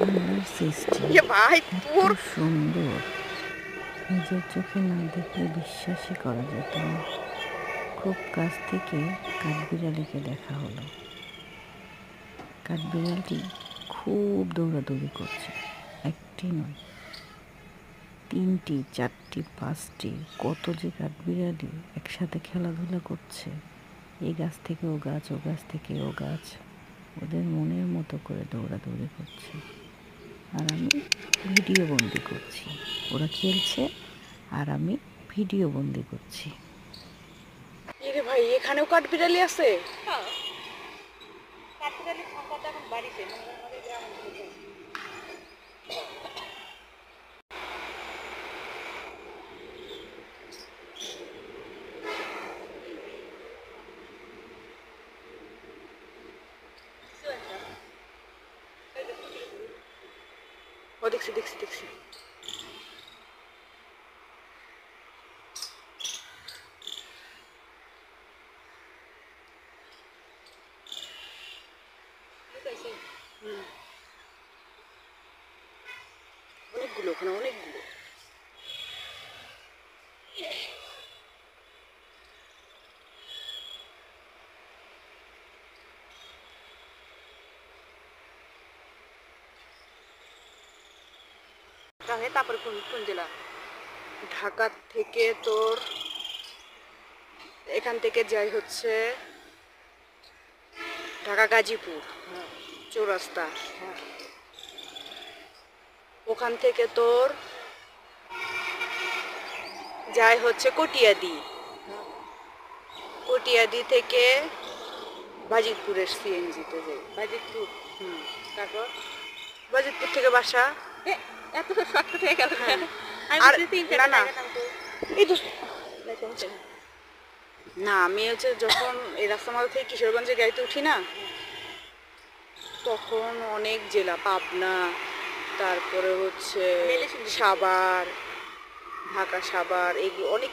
আল্লাহর সৃষ্টি ভাই এত সুন্দর, নিজের চোখে না দেখলে বিশ্বাসই করা যেত না। খুব কাছ থেকে কাঠবিড়ালিকে দেখা হলো। কাঠবিড়ালটি খুব দৌড়াদৌড়ি করছে, একটি নয়, 3টি 4টি 5টি, কত যে কাঠবিড়ালি একসাথে খেলাধুলা করছে। এই গাছ থেকে ও গাছ, ও গাছ থেকে ও গাছ, ওদের মনের মতো করে দৌড়াদৌড়ি করছে। আর আমি ভিডিও বন্দি করছি, ওরা খেলছে আর আমি ভিডিও বন্দি করছি। এরে ভাই, এখানেও কাঠবিড়ালি আছে? কাঠবিড়ালির সংখ্যাটা এখন বাড়িছে, মানে আমাদের গ্রামে। ও দেখছি দেখছি দেখছি। অনেকগুলো, ওখানে অনেকগুলো। তারপরে কোন কোন জেলা? ঢাকা থেকে তোর এখান থেকে যাই হচ্ছে ঢাকা গাজীপুর চৌরাস্তা, ওখান থেকে তোর যাই হচ্ছে কটিয়াদি, কটিয়াদি থেকে বাজিতপুরের সিএনজিতে যাই। বাজিতপুর। তারপর বাজিতপুর থেকে বাসা। এত শর্টকাট হয়ে গেল। হ্যাঁ। আমি আর বলছি তিন না, না। জায়গা নাম তো। এই তো না, সমস্যা নেই। না, আমি হচ্ছে যখন এই রাস্তা মাথা থেকে কিশোরগঞ্জের গাড়িতে উঠি না, তখন অনেক জেলা, পাবনা, তারপরে হচ্ছে মেলে শুনছি। সাভার, ঢাকা সাভার, এগুলো অনেক